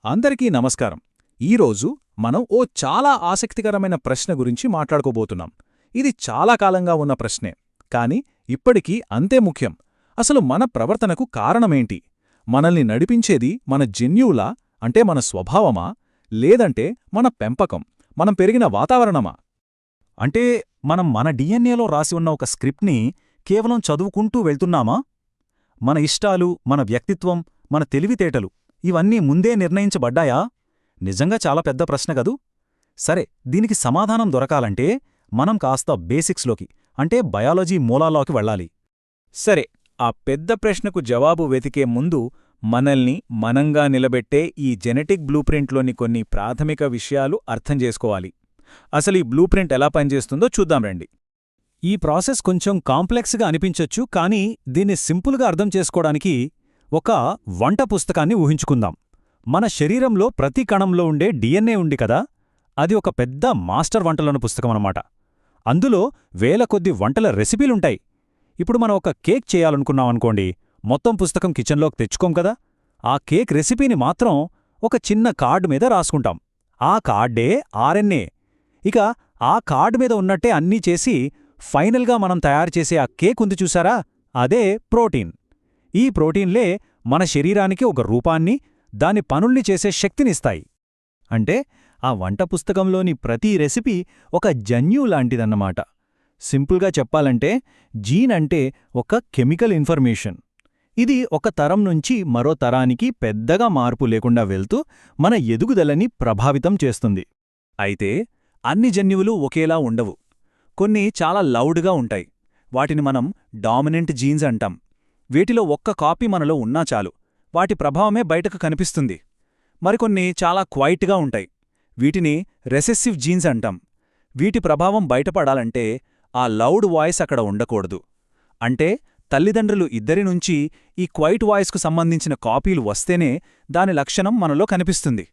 అందరికీ నమస్కారం. ఈరోజు మనం ఓ చాలా ఆసక్తికరమైన ప్రశ్న గురించి మాట్లాడుకోబోతున్నాం. ఇది చాలా కాలంగా ఉన్న ప్రశ్నే, కానీ ఇప్పటికీ అంతే ముఖ్యం. అసలు మన ప్రవర్తనకు కారణమేంటి? మనల్ని నడిపించేది మన జన్యువులా, అంటే మన స్వభావమా, లేదంటే మన పెంపకం, మనం పెరిగిన వాతావరణమా? అంటే మనం మన డిఎన్ఏలో రాసి ఉన్న ఒక స్క్రిప్ట్ని కేవలం చదువుకుంటూ వెళ్తున్నామా? మన ఇష్టాలు, మన వ్యక్తిత్వం, మన తెలివితేటలు ఇవన్నీ ముందే నిర్ణయించబడ్డాయా? నిజంగా చాలా పెద్ద ప్రశ్న కదూ. సరే, దీనికి సమాధానం దొరకాలంటే మనం కాస్త బేసిక్స్లోకి, అంటే బయాలజీ మూలాల్లోకి వెళ్ళాలి. సరే, ఆ పెద్ద ప్రశ్నకు జవాబు వెతికే ముందు మనల్ని మనంగా నిలబెట్టే ఈ జెనెటిక్ బ్లూప్రింట్లోని కొన్ని ప్రాథమిక విషయాలు అర్థం చేసుకోవాలి. అసలు ఈ బ్లూప్రింట్ ఎలా పనిచేస్తుందో చూద్దాం రండి. ఈ ప్రాసెస్ కొంచెం కాంప్లెక్స్గా అనిపించొచ్చు, కానీ దీన్ని సింపుల్గా అర్థం చేసుకోవడానికి ఒక వంట పుస్తకాన్ని ఊహించుకుందాం. మన శరీరంలో ప్రతి కణంలో ఉండే డిఎన్ఏ ఉంది కదా, అది ఒక పెద్ద మాస్టర్ వంటలను పుస్తకమన్నమాట. అందులో వేల కొద్ది వంటల రెసిపీలుంటాయి. ఇప్పుడు మనం ఒక కేక్ చేయాలనుకున్నామనుకోండి, మొత్తం పుస్తకం కిచెన్లోకి తెచ్చుకోం కదా. ఆ కేక్ రెసిపీని మాత్రం ఒక చిన్న కార్డు మీద రాసుకుంటాం. ఆ కార్డే ఆర్ఎన్ఏ. ఇక ఆ కార్డు మీద ఉన్నట్టే అన్నీ చేసి ఫైనల్గా మనం తయారుచేసే ఆ కేక్ ఉంది చూసారా, అదే ప్రోటీన్. ఈ ప్రోటీన్లే మన శరీరానికి ఒక రూపాన్ని, దాని పనుల్ని చేసే శక్తినిస్తాయి. అంటే ఆ వంట పుస్తకంలోని ప్రతి రెసిపీ ఒక జన్యు లాంటిదన్నమాట. సింపుల్గా చెప్పాలంటే జీన్ అంటే ఒక కెమికల్ ఇన్ఫర్మేషన్. ఇది ఒక తరం నుంచి మరో తరానికి పెద్దగా మార్పు లేకుండా వెళ్తూ మన ఎదుగుదలని ప్రభావితం చేస్తుంది. అయితే అన్ని జన్యువులు ఒకేలా ఉండవు. కొన్ని చాలా లౌడ్గా ఉంటాయి. వాటిని మనం డామినెంట్ జీన్స్ అంటాం. వీటిలో ఒక్క కాపీ మనలో ఉన్నా చాలు, వాటి ప్రభావమే బయటకు కనిపిస్తుంది. మరికొన్ని చాలా క్వైట్గా ఉంటాయి. వీటిని రెసెసివ్ జీన్స్ అంటాం. వీటి ప్రభావం బయటపడాలంటే ఆ లౌడ్ వాయిస్ అక్కడ ఉండకూడదు. అంటే తల్లిదండ్రులు ఇద్దరి నుంచి ఈ క్వైట్ వాయిస్కు సంబంధించిన కాపీలు వస్తేనే దాని లక్షణం మనలో కనిపిస్తుంది.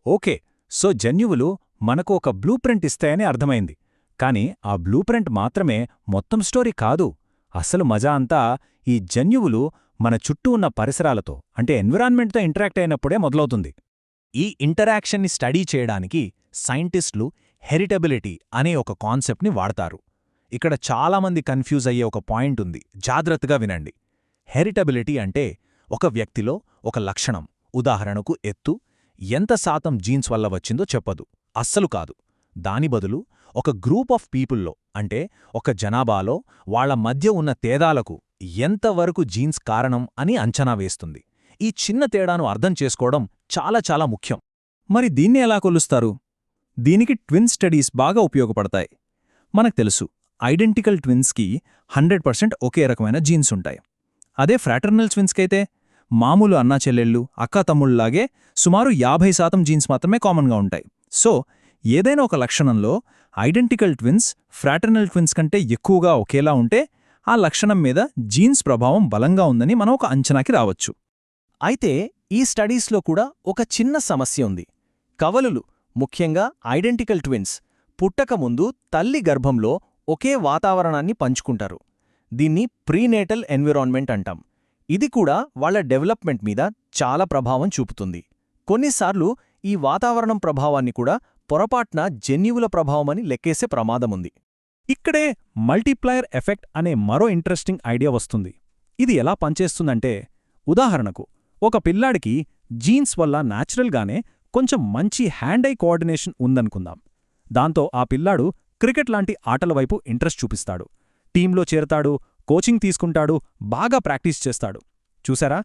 ఓకే, సో జన్యువులు మనకు ఒక బ్లూప్రింట్ ఇస్తాయని అర్థమైంది. కాని ఆ బ్లూప్రింట్ మాత్రమే మొత్తం స్టోరీ కాదు. అసలు మజా అంతా ఈ జన్యువులు మన చుట్టూ ఉన్న పరిసరాలతో, అంటే ఎన్విరాన్మెంట్తో ఇంటరాక్ట్ అయినప్పుడే మొదలవుతుంది. ఈ ఇంటరాక్షన్ని స్టడీ చేయడానికి సైంటిస్టులు హెరిటబిలిటీ అనే ఒక కాన్సెప్ట్ని వాడతారు. ఇక్కడ చాలామంది కన్ఫ్యూజ్ అయ్యే ఒక పాయింట్ ఉంది, జాగ్రత్తగా వినండి. హెరిటబిలిటీ అంటే ఒక వ్యక్తిలో ఒక లక్షణం, ఉదాహరణకు ఎత్తు, ఎంత శాతం జీన్స్ వల్ల వచ్చిందో చెప్పదు, అస్సలు కాదు. దాని బదులు ఒక గ్రూప్ ఆఫ్ పీపుల్లో, అంటే ఒక జనాభాలో వాళ్ల మధ్య ఉన్న తేడాలకు ఎంతవరకు జీన్స్ కారణం అని అంచనా వేస్తుంది. ఈ చిన్న తేడాను అర్థం చేసుకోవడం చాలా చాలా ముఖ్యం. మరి దీన్ని ఎలా కొలుస్తారు? దీనికి ట్విన్ స్టడీస్ బాగా ఉపయోగపడతాయి. మనకు తెలుసు, ఐడెంటికల్ ట్విన్స్కి 100% ఒకే రకమైన జీన్స్ ఉంటాయి. అదే ఫ్రాటర్నల్ ట్విన్స్కైతే మామూలు అన్నాచెల్లెళ్ళు, అక్కాతమ్ముళ్లాగే సుమారు 50% జీన్స్ మాత్రమే కామన్గా ఉంటాయి. సో ఏదైనా ఒక లక్షణంలో ఐడెంటికల్ ట్విన్స్ ఫ్రాటర్నల్ ట్విన్స్ కంటే ఎక్కువగా ఒకేలా ఉంటే ఆ లక్షణం మీద జీన్స్ ప్రభావం బలంగా ఉందని మనం ఒక అంచనాకి రావచ్చు. అయితే ఈ స్టడీస్లో కూడా ఒక చిన్న సమస్య ఉంది. కవలులు, ముఖ్యంగా ఐడెంటికల్ ట్విన్స్, పుట్టకముందు తల్లి గర్భంలో ఒకే వాతావరణాన్ని పంచుకుంటారు. దీన్ని ప్రీనేటల్ ఎన్విరాన్మెంట్ అంటాం. ఇది కూడా వాళ్ల డెవలప్మెంట్ మీద చాలా ప్రభావం చూపుతుంది. కొన్నిసార్లు ఈ వాతావరణం ప్రభావాన్ని కూడా పొరపాట్న జన్యువుల ప్రభావమని లెక్కేసే ప్రమాదముంది. ఇక్కడే మల్టీప్లయర్ ఎఫెక్ట్ అనే మరో ఇంట్రెస్టింగ్ ఐడియా వస్తుంది. ఇది ఎలా పనిచేస్తుందంటే, ఉదాహరణకు ఒక పిల్లాడికి జీన్స్ వల్ల న్యాచురల్గానే కొంచెం మంచి హ్యాండ్ ఐ కోఆర్డినేషన్ ఉందనుకుందాం. దాంతో ఆ పిల్లాడు క్రికెట్ లాంటి ఆటల వైపు ఇంట్రెస్ట్ చూపిస్తాడు, టీంలో చేరతాడు, కోచింగ్ తీసుకుంటాడు, బాగా ప్రాక్టీస్ చేస్తాడు. చూసారా,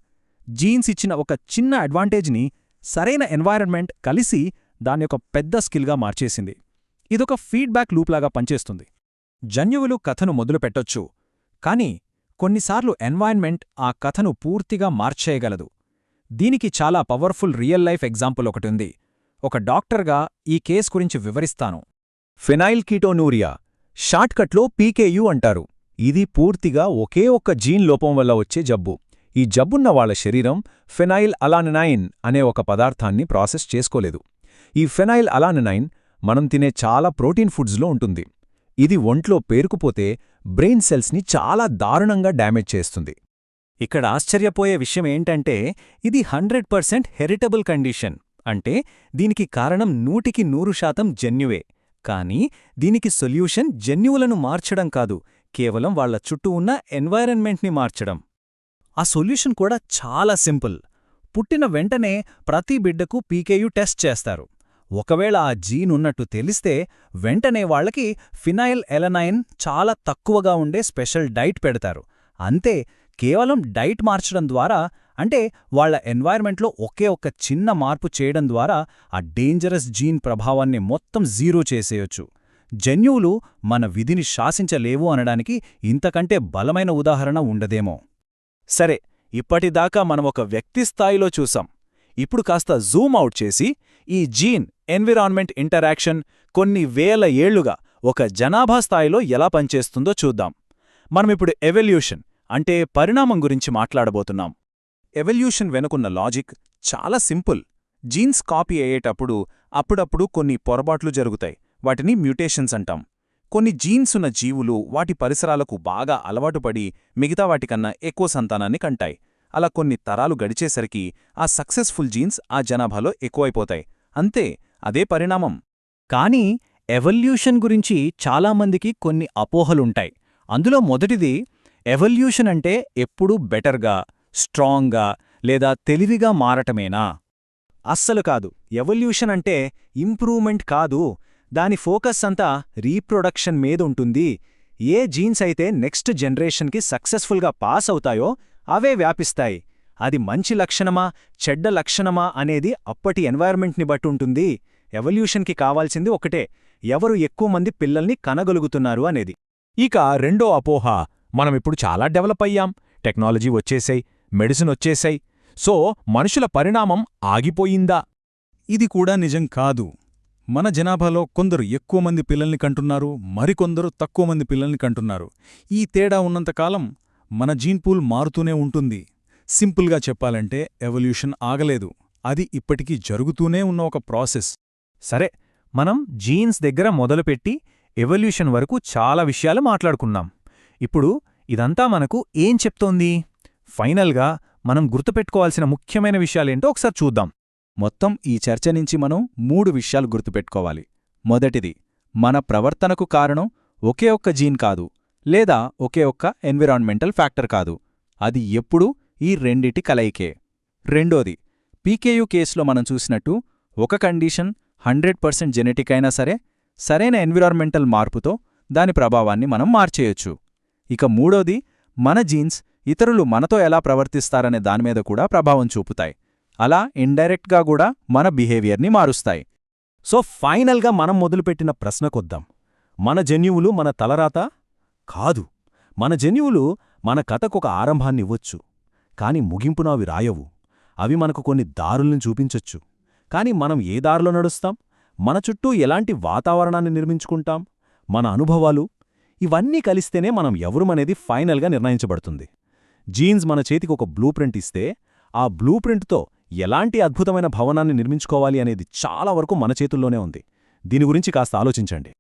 జీన్స్ ఇచ్చిన ఒక చిన్న అడ్వాంటేజ్ని సరైన ఎన్వైరన్మెంట్ కలిసి దాన్ని ఒక పెద్ద స్కిల్గా మార్చేసింది. ఇదొక ఫీడ్బ్యాక్ లూప్లాగా పనిచేస్తుంది. జన్యువులు కథను మొదలుపెట్టొచ్చు, కాని కొన్నిసార్లు ఎన్వైరన్మెంట్ ఆ కథను పూర్తిగా మార్చేయగలదు. దీనికి చాలా పవర్ఫుల్ రియల్ లైఫ్ ఎగ్జాంపుల్ ఒకటుంది. ఒక డాక్టర్గా ఈ కేస్ గురించి వివరిస్తాను. ఫెనైల్ కీటోనూరియా, షార్ట్కట్లో పీకేయూ అంటారు. ఇది పూర్తిగా ఒకే ఒక్క జీన్ లోపం వల్ల వచ్చే జబ్బు. ఈ జబ్బున్న వాళ్ల శరీరం ఫెనైల్ అలానినైన్ అనే ఒక పదార్థాన్ని ప్రాసెస్ చేసుకోలేదు. ఈ ఫెనైల్ అలానినైన్ మనం తినే చాలా ప్రోటీన్ ఫుడ్స్లో ఉంటుంది. ఇది ఒంట్లో పేరుకుపోతే బ్రెయిన్ సెల్స్ని చాలా దారుణంగా డ్యామేజ్ చేస్తుంది. ఇక్కడ ఆశ్చర్యపోయే విషయం ఏంటంటే ఇది 100% హెరిటబుల్ కండిషన్. అంటే దీనికి కారణం 100% జన్యువే. కానీ దీనికి సొల్యూషన్ జన్యువులను మార్చడం కాదు, కేవలం వాళ్ల చుట్టూ ఉన్న ఎన్వైరన్మెంట్ని మార్చడం. ఆ సొల్యూషన్ కూడా చాలా సింపుల్. పుట్టిన వెంటనే ప్రతి బిడ్డకు పీకేయు టెస్ట్ చేస్తారు. ఒకవేళ ఆ జీన్ ఉన్నట్టు తెలిస్తే వెంటనే వాళ్లకి ఫినైల్ ఎలనైన్ చాలా తక్కువగా ఉండే స్పెషల్ డైట్ పెడతారు. అంతే, కేవలం డైట్ మార్చడం ద్వారా, అంటే వాళ్ల ఎన్వైర్మెంట్లో ఒకే ఒక్క చిన్న మార్పు చేయడం ద్వారా ఆ డేంజరస్ జీన్ ప్రభావాన్ని మొత్తం జీరో చేసేయొచ్చు. జన్యువులు మన విధిని శాసించలేవు అనడానికి ఇంతకంటే బలమైన ఉదాహరణ ఉండదేమో. సరే, ఇప్పటిదాకా మనం ఒక వ్యక్తి స్థాయిలో చూసాం. ఇప్పుడు కాస్త జూమ్ అవుట్ చేసి ఈ జీన్ ఎన్విరాన్మెంట్ ఇంటరాక్షన్ కొన్ని వేల ఏళ్లుగా ఒక జనాభా స్థాయిలో ఎలా పనిచేస్తుందో చూద్దాం. మనమిప్పుడు ఎవల్యూషన్ అంటే పరిణామం గురించి మాట్లాడబోతున్నాం. ఎవల్యూషన్ వెనుకున్న లాజిక్ చాలా సింపుల్. జీన్స్ కాపీ అయ్యేటప్పుడు అప్పుడప్పుడు కొన్ని పొరపాట్లు జరుగుతాయి. వాటిని మ్యూటేషన్స్ అంటాం. కొన్ని జీన్స్ ఉన్న జీవులు వాటి పరిసరాలకు బాగా అలవాటుపడి మిగతా వాటికన్నా ఎక్కువ సంతానాన్ని కంటాయి. అలా కొన్ని తరాలు గడిచేసరికి ఆ సక్సెస్ఫుల్ జీన్స్ ఆ జనాభాలో ఎక్కువైపోతాయి. అంతే, అదే పరిణామం. కానీ ఎవల్యూషన్ గురించి చాలామందికి కొన్ని అపోహలుంటాయి. అందులో మొదటిది, ఎవల్యూషన్ అంటే ఎప్పుడూ బెటర్గా, స్ట్రాంగ్గా లేదా తెలివిగా మారటమేనా? అస్సలు కాదు. ఎవల్యూషన్ అంటే ఇంప్రూవ్మెంట్ కాదు. దాని ఫోకస్ అంతా రీప్రొడక్షన్ మీదుంటుంది. ఏ జీన్స్ అయితే నెక్స్ట్ జనరేషన్కి సక్సెస్ఫుల్గా పాస్ అవుతాయో అవే వ్యాపిస్తాయి. అది మంచి లక్షణమా చెడ్డ లక్షణమా అనేది అప్పటి ఎన్వైర్మెంట్ని బట్టుంటుంది. ఎవల్యూషన్కి కావాల్సింది ఒకటే, ఎవరు ఎక్కువ మంది పిల్లల్ని కనగలుగుతున్నారు అనేది. ఇక రెండో అపోహ, మనమిప్పుడు చాలా డెవలప్ అయ్యాం, టెక్నాలజీ వచ్చేసాయి, మెడిసిన్ వచ్చేసాయి, సో మనుషుల పరిణామం ఆగిపోయిందా? ఇది కూడా నిజం కాదు. మన జనాభాలో కొందరు ఎక్కువ మంది పిల్లల్ని కంటున్నారు, మరికొందరు తక్కువ మంది పిల్లల్ని కంటున్నారు. ఈ తేడా ఉన్నంతకాలం మన జీన్ పూల్ మారుతూనే ఉంటుంది. సింపుల్గా చెప్పాలంటే ఎవల్యూషన్ ఆగలేదు. అది ఇప్పటికీ జరుగుతూనే ఉన్న ఒక ప్రాసెస్. సరే, మనం జీన్స్ దగ్గర మొదలుపెట్టి ఎవల్యూషన్ వరకు చాలా విషయాలు మాట్లాడుకున్నాం. ఇప్పుడు ఇదంతా మనకు ఏం చెప్తోంది? ఫైనల్గా మనం గుర్తుపెట్టుకోవాల్సిన ముఖ్యమైన విషయాలేంటో ఒకసారి చూద్దాం. మొత్తం ఈ చర్చ నుంచి మనం 3 విషయాలు గుర్తుపెట్టుకోవాలి. మొదటిది, మన ప్రవర్తనకు కారణం ఒకే ఒక్క జీన్ కాదు, లేదా ఒకే ఒక్క ఎన్విరాన్మెంటల్ ఫ్యాక్టర్ కాదు. అది ఎప్పుడూ ఈ రెండిటి కలయికే. రెండోది, పీకేయు కేసులో మనం చూసినట్టు ఒక కండిషన్ 100% జెనెటిక్ అయినా సరే, సరైన ఎన్విరాన్మెంటల్ మార్పుతో దాని ప్రభావాన్ని మనం మార్చేయొచ్చు. ఇక మూడోది, మన జీన్స్ ఇతరులు మనతో ఎలా ప్రవర్తిస్తారనే దానిమీద కూడా ప్రభావం చూపుతాయి. అలా ఇండైరెక్ట్గా కూడా మన బిహేవియర్ని మారుస్తాయి. సో ఫైనల్గా మనం మొదలుపెట్టిన ప్రశ్నకొద్దాం. మన జన్యువులు మన తలరాత కాదు. మన జన్యువులు మన కథకొక ఆరంభాన్నివ్వొచ్చు, కాని ముగింపున అవి రాయవు. అవి మనకు కొన్ని దారుల్ని చూపించొచ్చు. కాని మనం ఏ దారిలో నడుస్తాం, మన చుట్టూ ఎలాంటి వాతావరణాన్ని నిర్మించుకుంటాం, మన అనుభవాలు, ఇవన్నీ కలిస్తేనే మనం ఎవరుమనేది ఫైనల్గా నిర్ణయించబడుతుంది. జీన్స్ మన చేతికి ఒక బ్లూ ప్రింట్ ఇస్తే, ఆ బ్లూ ప్రింట్తో ఎలాంటి అద్భుతమైన భవనాన్ని నిర్మించుకోవాలి అనేది చాలా వరకు మన చేతుల్లోనే ఉంది. దీని గురించి కాస్త ఆలోచించండి.